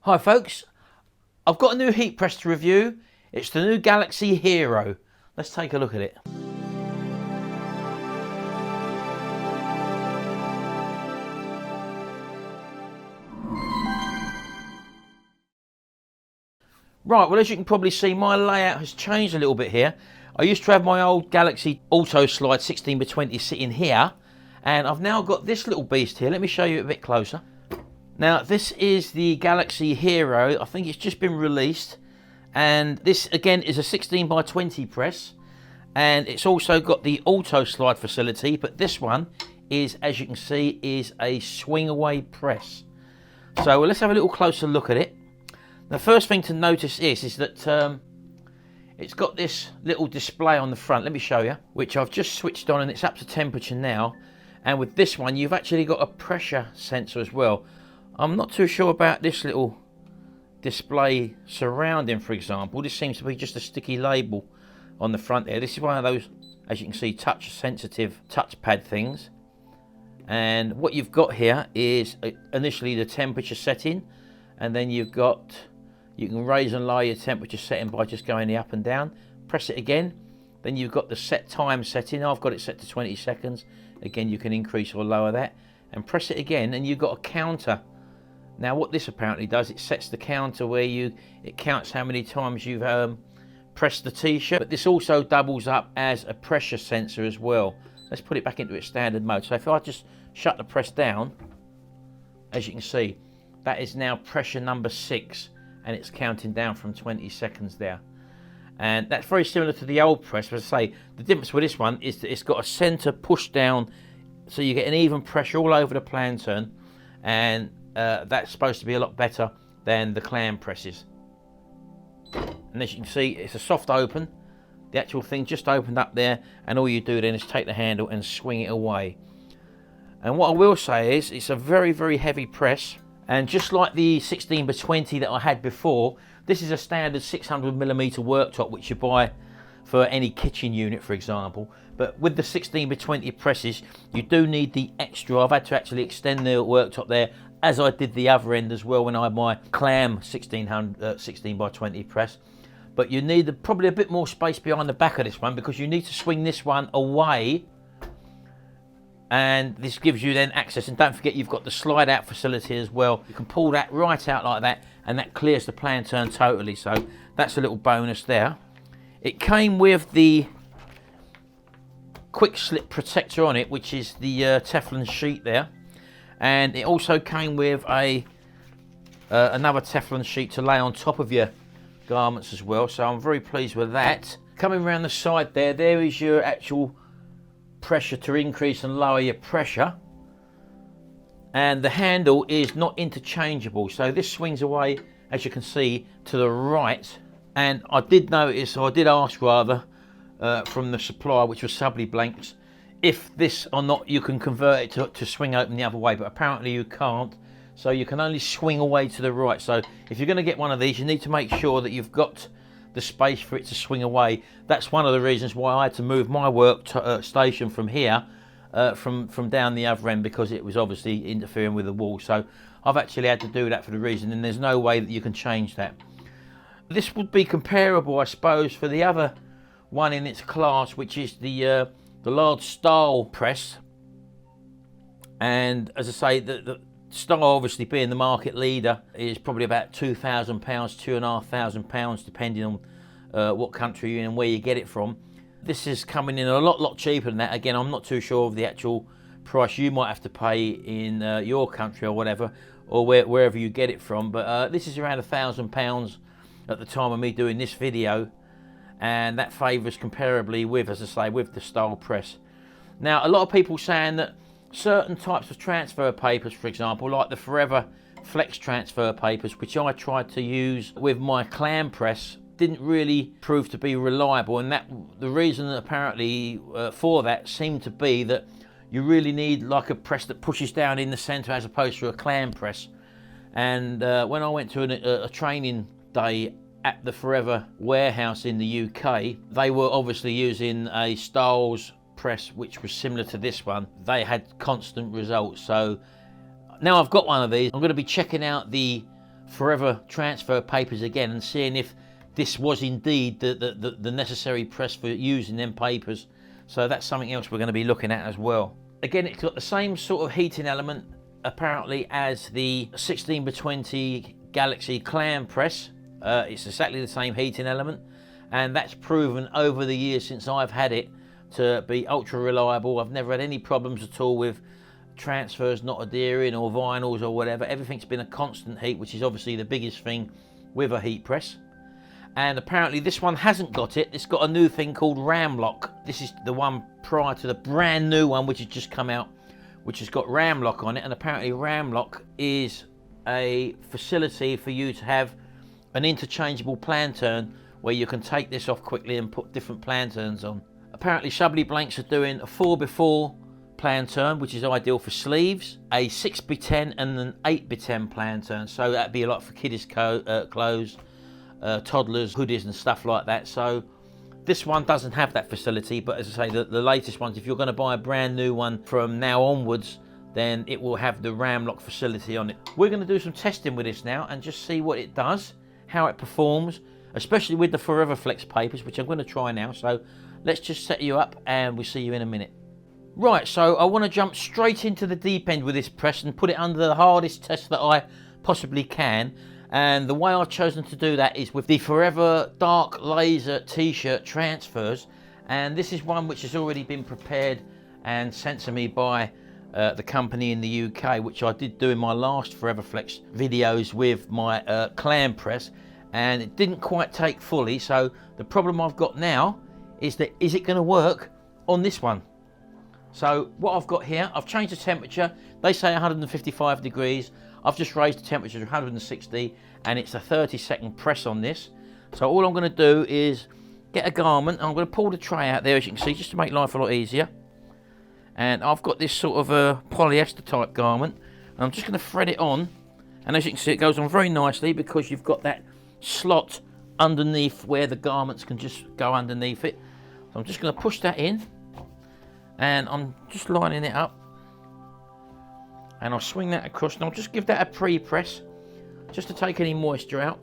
Hi folks, I've got a new heat press to review. It's the new Galaxy Hero. Let's take a look at it. Right, well, as you can probably see, my layout has changed a little bit here. I used to have my old Galaxy Auto Slide 16x20 sitting here, and I've now got this little beast here. Let me show you a bit closer. Now, this is the Galaxy Hero. I think it's just been released, and this again is a 16x20 press, and it's also got the Auto Slide facility, but this one is, as you can see, is a swing away press. So let's have a little closer look at it. The first thing to notice is that it's got this little display on the front. Let me show you, which I've just switched on, and it's up to temperature now. And with this one, you've actually got a pressure sensor as well. I'm not too sure about this little display surrounding, for example. This seems to be just a sticky label on the front there. This is one of those, as you can see, touch sensitive touchpad things. And what you've got here is initially the temperature setting, and then you can raise and lower your temperature setting by just going the up and down. Press it again, then you've got the set time setting. I've got it set to 20 seconds. Again, you can increase or lower that, and press it again, and you've got a counter. Now what this apparently does, it sets the counter where it counts how many times you've pressed the t-shirt, but this also doubles up as a pressure sensor as well. Let's put it back into its standard mode. So if I just shut the press down, as you can see, that is now pressure number 6, and it's counting down from 20 seconds there. And that's very similar to the old press. As I say, the difference with this one is that it's got a center push down, so you get an even pressure all over the planturn, and that's supposed to be a lot better than the clam presses. And as you can see, it's a soft open. The actual thing just opened up there, and all you do then is take the handle and swing it away. And what I will say is it's a very, very heavy press. And just like the 16x20 that I had before, this is a standard 600mm worktop which you buy for any kitchen unit, for example. But with the 16x20 presses, you do need the extra. I've had to actually extend the worktop there, as I did the other end as well when I had my clam 16x20 press. But you need probably a bit more space behind the back of this one, because you need to swing this one away, and this gives you then access. And don't forget, you've got the slide out facility as well. You can pull that right out like that, and that clears the planturn totally. So that's a little bonus there. It came with the quick slip protector on it, which is the Teflon sheet there, and it also came with another Teflon sheet to lay on top of your garments as well. So I'm very pleased with that. Coming around the side there is your actual pressure to increase and lower your pressure, and the handle is not interchangeable, so this swings away, as you can see, to the right. And I did notice, or I did ask rather, from the supplier, which was Subley Blanks, if this or not you can convert it to swing open the other way, but apparently you can't, so you can only swing away to the right. So if you're going to get one of these, you need to make sure that you've got the space for it to swing away. That's one of the reasons why I had to move my work station from here, from down the other end, because it was obviously interfering with the wall. So I've actually had to do that for the reason, and there's no way that you can change that. This would be comparable, I suppose, for the other one in its class, which is the large style press. And as I say, the Style, obviously being the market leader, is probably about £2,000, £2,500, depending on what country you're in and where you get it from. This is coming in a lot cheaper than that. Again, I'm not too sure of the actual price you might have to pay in your country or whatever, or wherever you get it from. But this is around £1,000 at the time of me doing this video, and that favours comparably with, as I say, with the Style press. Now, a lot of people saying that certain types of transfer papers, for example, like the Forever Flex transfer papers, which I tried to use with my clam press, didn't really prove to be reliable. And that the reason apparently for that seemed to be that you really need like a press that pushes down in the center as opposed to a clam press. And when I went to a training day at the Forever warehouse in the UK, they were obviously using a Styles press which was similar to this one. They had constant results. So now I've got one of these, I'm going to be checking out the forever transfer papers again and seeing if this was indeed the necessary press for using them papers. So that's something else we're going to be looking at as well. Again, it's got the same sort of heating element apparently as the 16x20 Galaxy clam press. It's exactly the same heating element, and that's proven over the years since I've had it to be ultra reliable. I've never had any problems at all with transfers not adhering or vinyls or whatever. Everything's been a constant heat, which is obviously the biggest thing with a heat press. And apparently this one hasn't got it. It's got a new thing called RAM lock. This is the one prior to the brand new one which has just come out, which has got RAM lock on it. And apparently RAM lock is a facility for you to have an interchangeable plan turn where you can take this off quickly and put different plan turns on. Apparently Chablis Blancs are doing a 4x4 plan turn, which is ideal for sleeves, a 6x10 and an 8x10 plan turn. So that'd be a lot for kiddies clothes, toddlers, hoodies and stuff like that. So this one doesn't have that facility, but as I say, the latest ones, if you're going to buy a brand new one from now onwards, then it will have the RAM lock facility on it. We're going to do some testing with this now and just see what it does, how it performs, especially with the Forever Flex papers, which I'm going to try now. So let's just set you up and we'll see you in a minute. Right, so I want to jump straight into the deep end with this press and put it under the hardest test that I possibly can. And the way I've chosen to do that is with the Forever Dark Laser t-shirt transfers. And this is one which has already been prepared and sent to me by the company in the UK, which I did do in my last Forever Flex videos with my clam press. And it didn't quite take fully. So the problem I've got now is that, is it going to work on this one? So what I've got here, I've changed the temperature. They say 155 degrees. I've just raised the temperature to 160 and it's a 30-second press on this. So all I'm going to do is get a garment. I'm going to pull the tray out there, as you can see, just to make life a lot easier. And I've got this sort of a polyester type garment. And I'm just going to thread it on. And as you can see, it goes on very nicely because you've got that slot underneath where the garments can just go underneath it. So I'm just going to push that in. And I'm just lining it up. And I'll swing that across and I'll just give that a pre-press just to take any moisture out.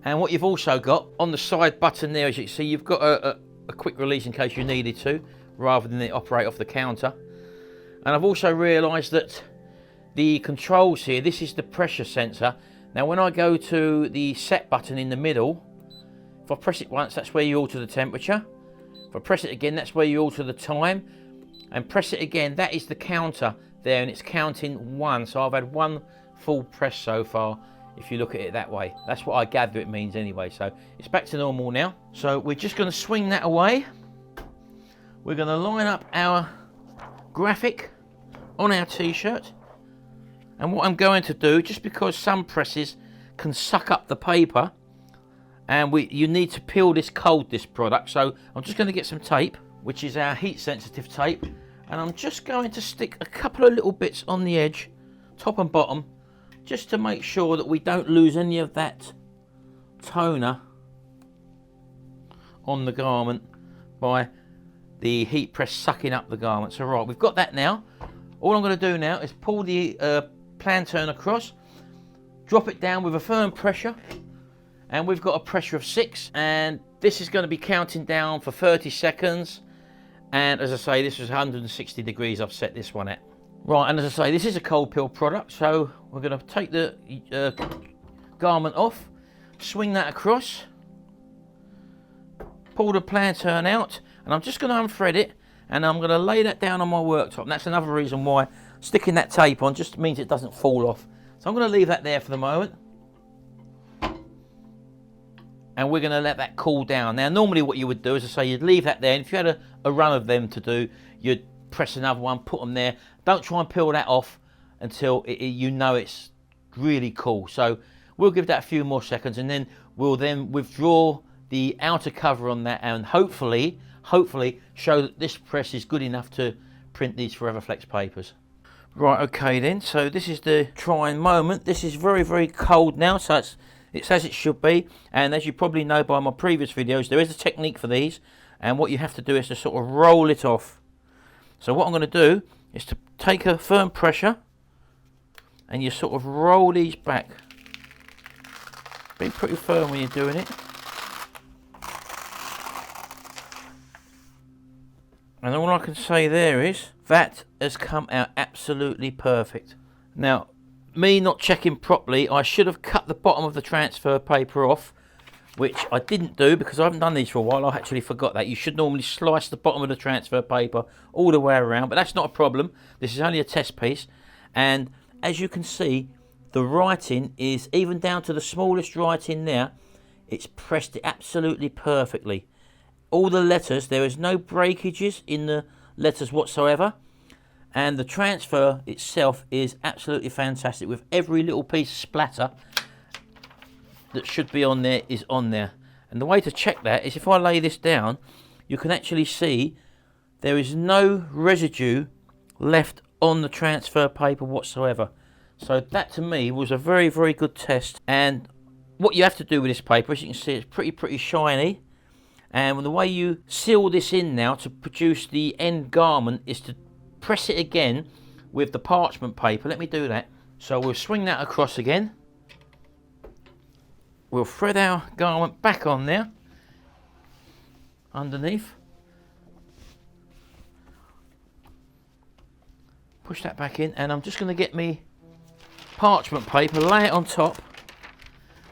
And what you've also got on the side button there, as you can see, you've got a quick release in case you needed to, rather than it operate off the counter. And I've also realised that the controls here, this is the pressure sensor. Now when I go to the set button in the middle, if I press it once, that's where you alter the temperature. If I press it again, that's where you alter the time. And press it again, that is the counter there, and it's counting one. So I've had one full press so far, if you look at it that way. That's what I gather it means anyway. So it's back to normal now. So we're just going to swing that away. We're going to line up our graphic on our t-shirt. And what I'm going to do, just because some presses can suck up the paper, and you need to peel this cold, this product. So I'm just going to get some tape, which is our heat sensitive tape, and I'm just going to stick a couple of little bits on the edge, top and bottom, just to make sure that we don't lose any of that toner on the garment by the heat press sucking up the garment. So right, we've got that now. All I'm going to do now is pull the plan turn across, drop it down with a firm pressure, and we've got a pressure of 6, and this is going to be counting down for 30 seconds. And as I say, this is 160 degrees I've set this one at. Right, and as I say, this is a cold peel product, so we're going to take the garment off, swing that across, pull the plan turn out, and I'm just going to unthread it, and I'm going to lay that down on my worktop. And that's another reason why sticking that tape on just means it doesn't fall off. So I'm going to leave that there for the moment. And we're going to let that cool down. Now, normally what you would do is, I say, you'd leave that there. And if you had a run of them to do, you'd press another one, put them there. Don't try and peel that off until you know it's really cool. So we'll give that a few more seconds, and then we'll then withdraw the outer cover on that, and hopefully show that this press is good enough to print these Forever Flex papers. Right, okay then. So this is the trying moment. This is very, very cold now. So it's as it should be, and as you probably know by my previous videos, there is a technique for these, and what you have to do is to sort of roll it off. So what I'm going to do is to take a firm pressure and you sort of roll these back. Be pretty firm when you're doing it. And all I can say there is, that has come out absolutely perfect. Now, me not checking properly, I should have cut the bottom of the transfer paper off, which I didn't do because I haven't done these for a while. I actually forgot that. You should normally slice the bottom of the transfer paper all the way around, but that's not a problem. This is only a test piece. And as you can see, the writing is, even down to the smallest writing there, it's pressed it absolutely perfectly. All the letters, there is no breakages in the letters whatsoever. And the transfer itself is absolutely fantastic, with every little piece of splatter that should be on there is on there. And the way to check that is if I lay this down, you can actually see there is no residue left on the transfer paper whatsoever. So that to me was a very, very good test. And what you have to do with this paper, as you can see, it's pretty shiny. And the way you seal this in now to produce the end garment is to press it again with the parchment paper. Let me do that. So we'll swing that across again. We'll thread our garment back on there, underneath. Push that back in, and I'm just going to get me parchment paper, lay it on top.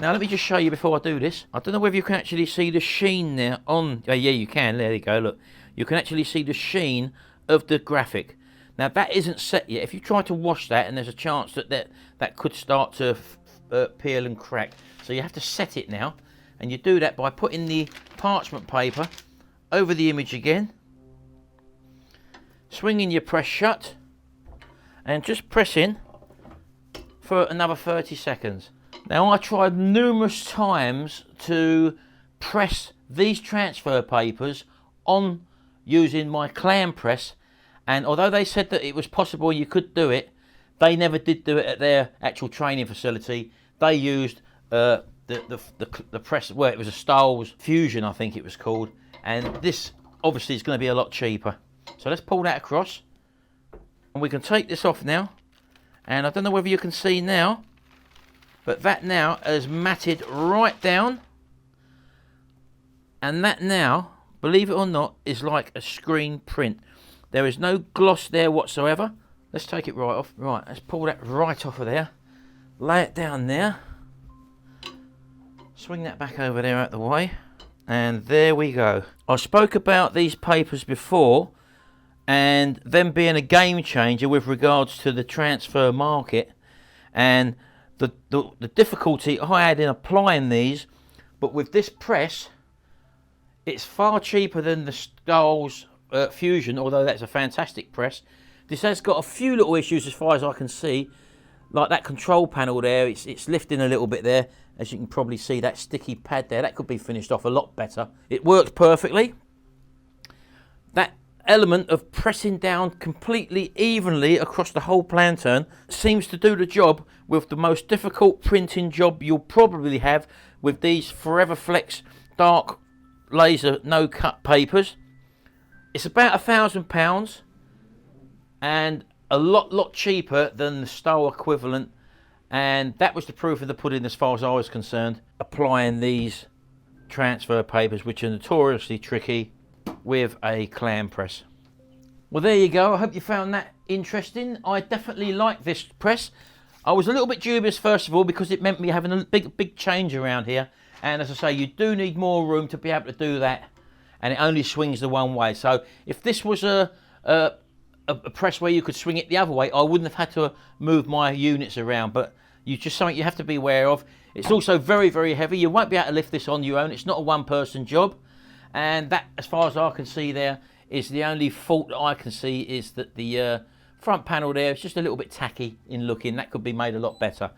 Now let me just show you before I do this. I don't know whether you can actually see the sheen there on... Oh yeah, you can. There you go, look. You can actually see the sheen of the graphic. Now that isn't set yet. If you try to wash that, and there's a chance that that could start to peel and crack. So you have to set it now. And you do that by putting the parchment paper over the image again. Swinging your press shut. And just pressing for another 30 seconds. Now I tried numerous times to press these transfer papers on using my clam press, and although they said that it was possible you could do it, they never did do it at their actual training facility. They used the press, well, it was a Styles Fusion I think it was called, and this obviously is going to be a lot cheaper. So let's pull that across, and we can take this off now. And I don't know whether you can see now, but that now has matted right down. And that now, believe it or not, is like a screen print. There is no gloss there whatsoever. Let's take it right off. Right, let's pull that right off of there. Lay it down there. Swing that back over there out the way. And there we go. I spoke about these papers before, and them being a game changer with regards to the transfer market, and the difficulty I had in applying these. But with this press, it's far cheaper than the Styles Fusion, although that's a fantastic press. This has got a few little issues as far as I can see, like that control panel there, it's lifting a little bit there. As you can probably see, that sticky pad there, that could be finished off a lot better. It works perfectly. That element of pressing down completely evenly across the whole plantern seems to do the job with the most difficult printing job you'll probably have with these Forever Flex dark laser no cut papers. It's about £1,000 and a lot cheaper than the Stow equivalent, and that was the proof of the pudding as far as I was concerned, applying these transfer papers, which are notoriously tricky, with a clam press. Well, there you go. I hope you found that interesting. I definitely like this press. I was a little bit dubious first of all because it meant me having a big change around here, and as I say, you do need more room to be able to do that, and it only swings the one way. So if this was a press where you could swing it the other way, I wouldn't have had to move my units around, but just something you have to be aware of. It's also very heavy. You won't be able to lift this on your own. It's not a one-person job, and that, as far as I can see there, is the only fault that I can see, is that the front panel there is just a little bit tacky in looking. That could be made a lot better.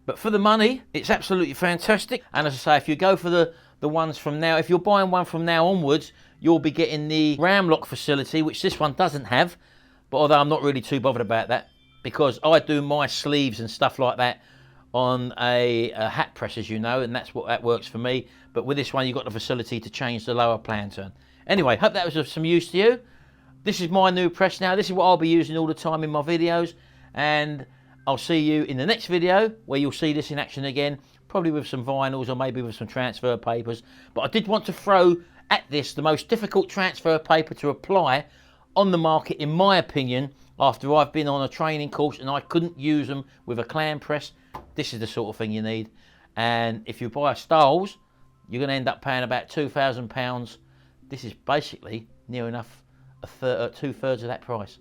But for the money, it's absolutely fantastic. And as I say, if you go for the ones from now, if you're buying one from now onwards, you'll be getting the ram lock facility, which this one doesn't have. But although I'm not really too bothered about that, because I do my sleeves and stuff like that on a hat press, as you know, and that works for me. But with this one, you've got the facility to change the lower plantern. Anyway, hope that was of some use to you. This is my new press now. This is what I'll be using all the time in my videos. And I'll see you in the next video where you'll see this in action again, probably with some vinyls or maybe with some transfer papers. But I did want to throw at this the most difficult transfer paper to apply on the market, in my opinion, after I've been on a training course and I couldn't use them with a clam press. This is the sort of thing you need. And if you buy a Styles, you're going to end up paying about £2,000. This is basically near enough two-thirds of that price.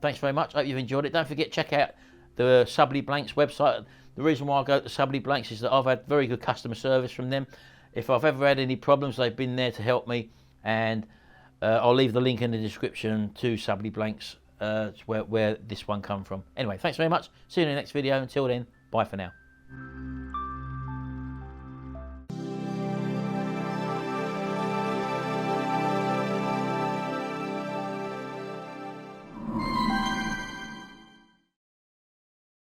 Thanks very much. Hope you've enjoyed it. Don't forget, check out the Subley Blanks website. The reason why I go to Subley Blanks is that I've had very good customer service from them. If I've ever had any problems, they've been there to help me. And I'll leave the link in the description to Subley Blanks, where this one come from. Anyway, thanks very much. See you in the next video. Until then, bye for now.